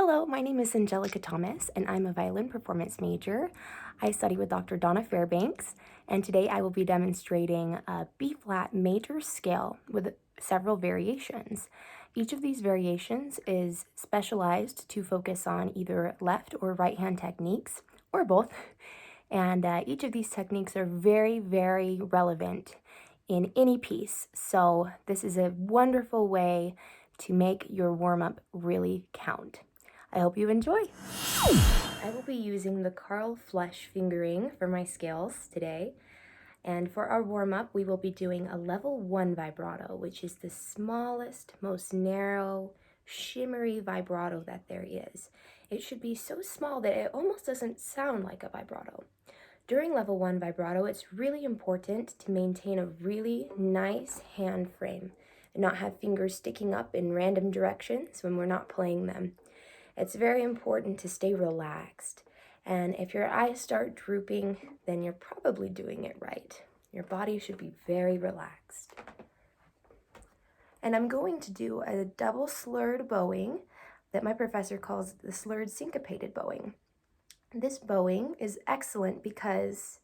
Hello, my name is Angelica Thomas, and I'm a violin performance major. I study with Dr. Donna Fairbanks, and today I will be demonstrating a B-flat major scale with several variations. Each of these variations is specialized to focus on either left or right hand techniques, or both, and each of these techniques are very, very relevant in any piece. So this is a wonderful way to make your warm-up really count. I hope you enjoy. I will be using the Flesch fingering for my scales today. And for our warm-up, we will be doing a level 1 vibrato, which is the smallest, most narrow, shimmery vibrato that there is. It should be so small that it almost doesn't sound like a vibrato. During level 1 vibrato, it's really important to maintain a really nice hand frame and not have fingers sticking up in random directions when we're not playing them. It's very important to stay relaxed, and if your eyes start drooping, then you're probably doing it right. Your body should be very relaxed. And I'm going to do a double slurred bowing that my professor calls the slurred syncopated bowing. This bowing is excellent because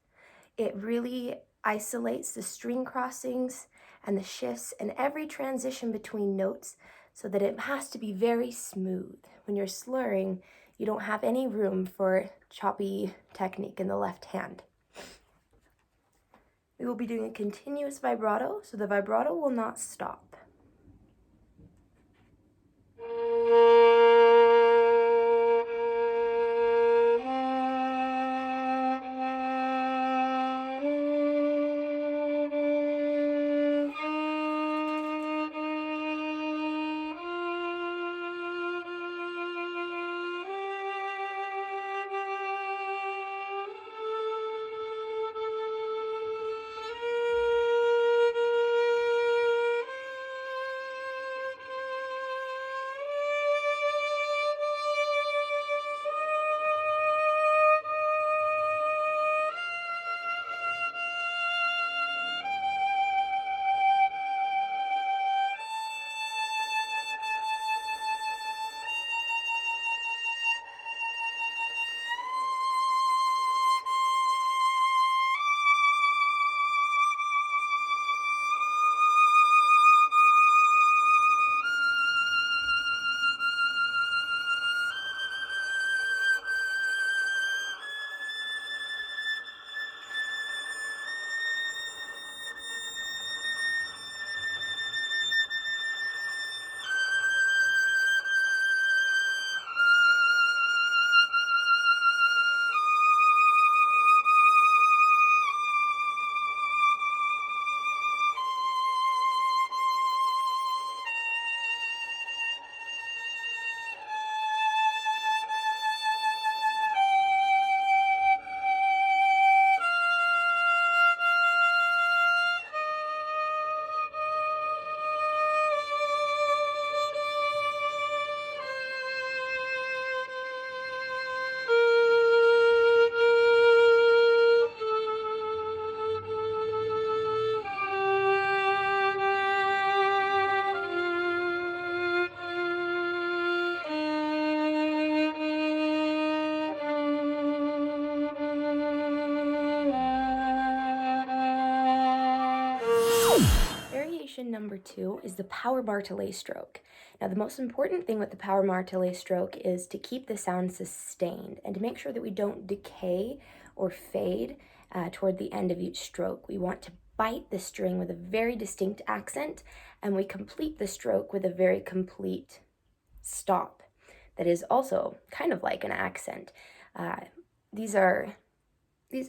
it really isolates the string crossings and the shifts and every transition between notes so that it has to be very smooth. When you're slurring, you don't have any room for choppy technique in the left hand. We will be doing a continuous vibrato, so the vibrato will not stop. Variation number 2 is the power Martelé stroke. Now, the most important thing with the power Martelé stroke is to keep the sound sustained and to make sure that we don't decay or fade toward the end of each stroke. We want to bite the string with a very distinct accent, and we complete the stroke with a very complete stop that is also kind of like an accent. These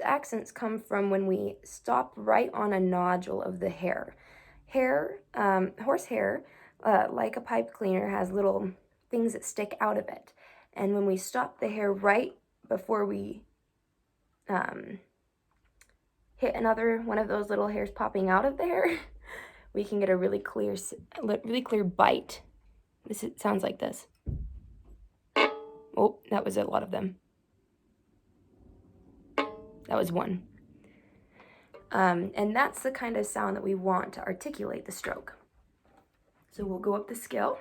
accents come from when we stop right on a nodule of the hair. Horsehair, like a pipe cleaner, has little things that stick out of it. And when we stop the hair right before we hit another one of those little hairs popping out of the hair, we can get a really clear bite. It sounds like this. Oh, that was a lot of them. That was one. And that's the kind of sound that we want to articulate the stroke. So we'll go up the scale,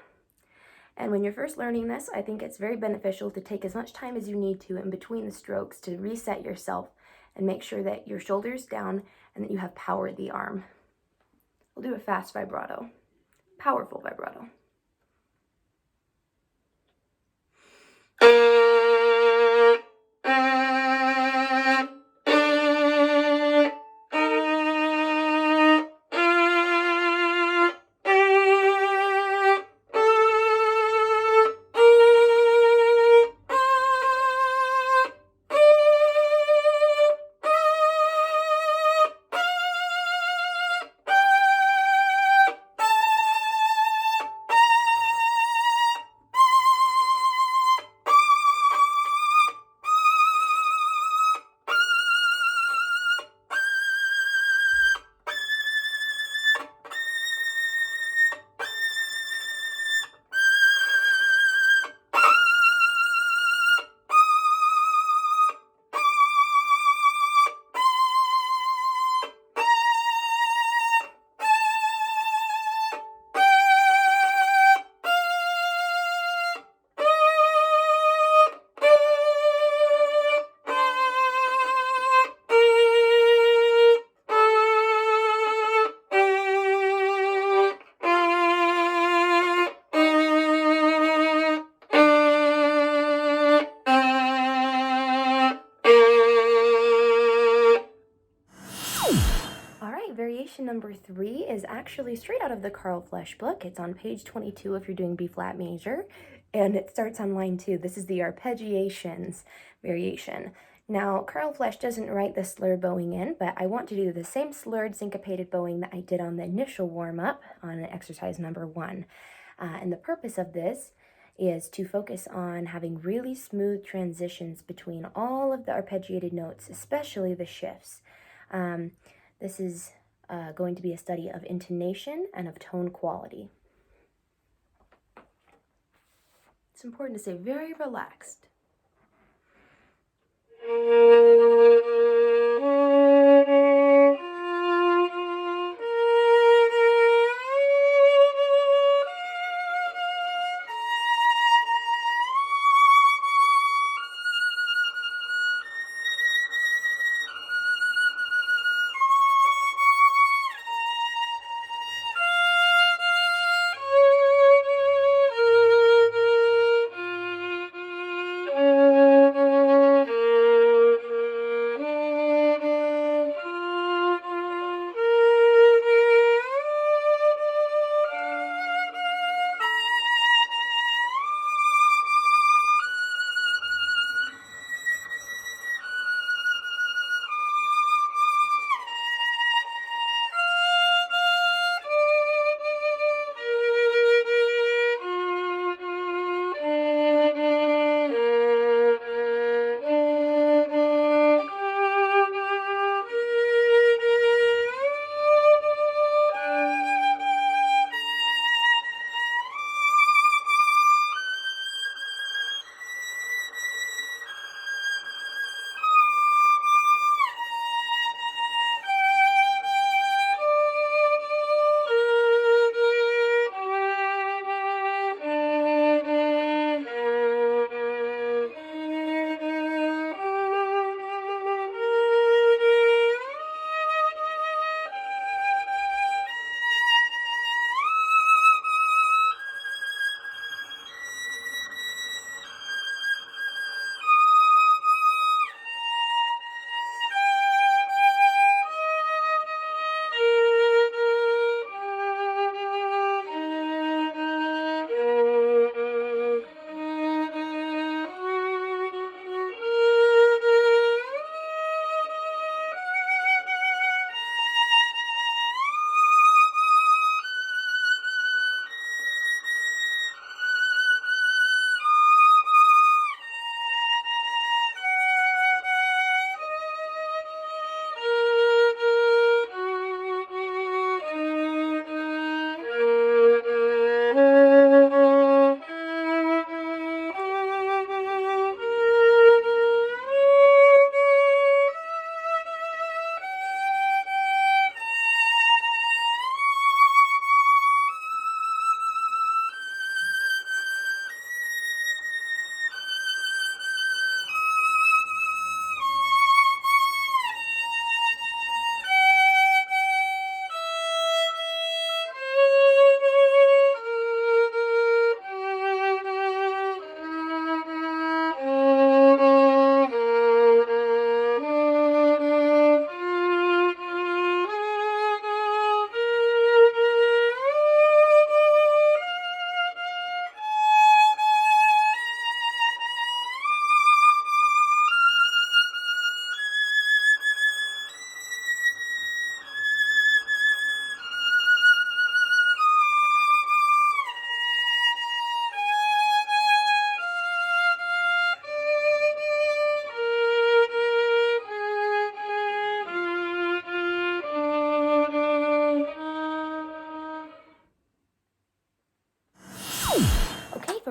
And when you're first learning this, I think it's very beneficial to take as much time as you need to in between the strokes to reset yourself and make sure that your shoulder's down and that you have power at the arm. We'll do a fast vibrato, powerful vibrato. Variation number 3 is actually straight out of the Carl Flesch book. It's on page 22 if you're doing B flat major, and it starts on line 2. This is the Arpeggiations variation. Now, Carl Flesch doesn't write the slurred bowing in, but I want to do the same slurred syncopated bowing that I did on the initial warm-up on exercise number 1. And the purpose of this is to focus on having really smooth transitions between all of the arpeggiated notes, especially the shifts. This is going to be a study of intonation and of tone quality. It's important to stay very relaxed.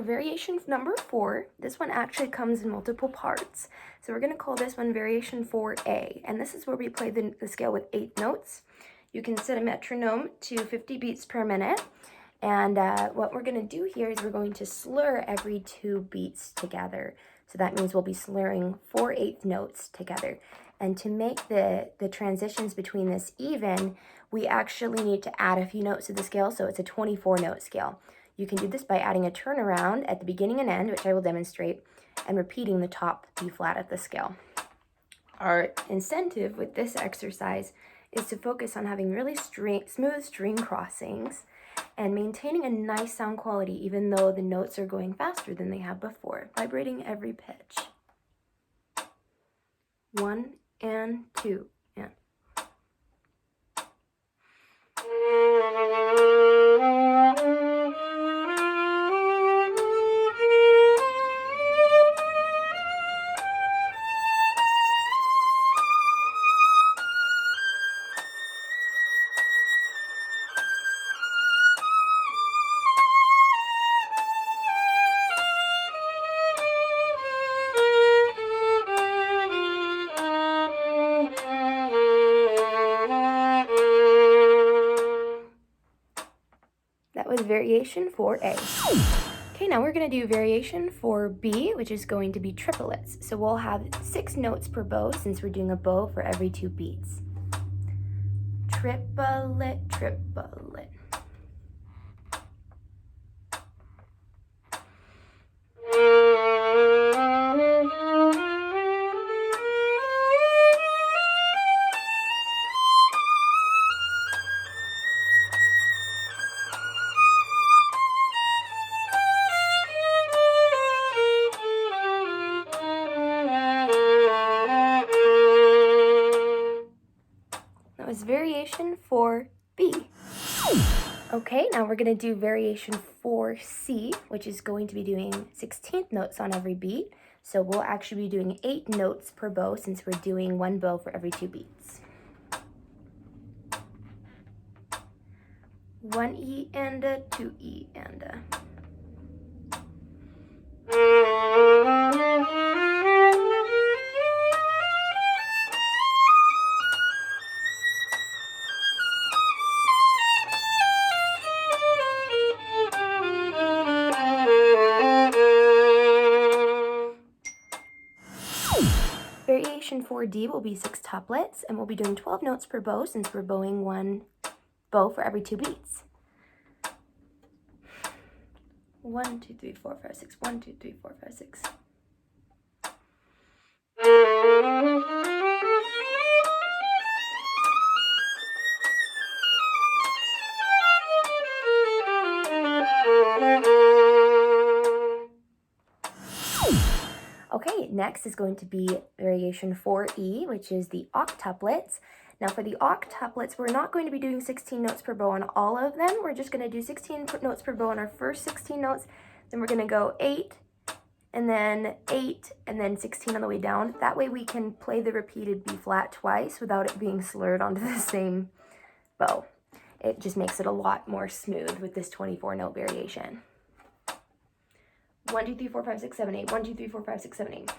for variation number 4, this one actually comes in multiple parts. So we're going to call this one variation 4A, and this is where we play the scale with 8 notes. You can set a metronome to 50 beats per minute, and what we're going to do here is we're going to slur every 2 beats together. So that means we'll be slurring 4/8 notes together. And to make the transitions between this even, we actually need to add a few notes to the scale, so it's a 24-note scale. You can do this by adding a turnaround at the beginning and end, which I will demonstrate, and repeating the top B flat of the scale. Our incentive with this exercise is to focus on having really smooth string crossings and maintaining a nice sound quality even though the notes are going faster than they have before, vibrating every pitch. 1 and 2 and. That was variation 4A. Okay, now we're going to do variation 4B, which is going to be triplets. So we'll have 6 notes per bow since we're doing a bow for every 2 beats. Triplet, triplet. That was variation 4B. Okay, now we're going to do variation 4C, which is going to be doing 16th notes on every beat. So we'll actually be doing 8 notes per bow since we're doing 1 bow for every 2 beats. 1 E and a 2 E and a. Variation 4D will be sixtuplets, and we'll be doing 12 notes per bow since we're bowing 1 bow for every 2 beats. 1, 2, 3, 4, 5, 6. 1, 2, 3, 4, 5, 6. Okay, next is going to be variation 4E, which is the octuplets. Now for the octuplets, we're not going to be doing 16 notes per bow on all of them. We're just going to do 16 notes per bow on our first 16 notes. Then we're going to go 8, and then 8, and then 16 on the way down. That way we can play the repeated B flat twice without it being slurred onto the same bow. It just makes it a lot more smooth with this 24-note variation. 1, 2, 3, 4, 5, 6, 7, 8. 1, 2, 3, 4, 5, 6, 7, 8.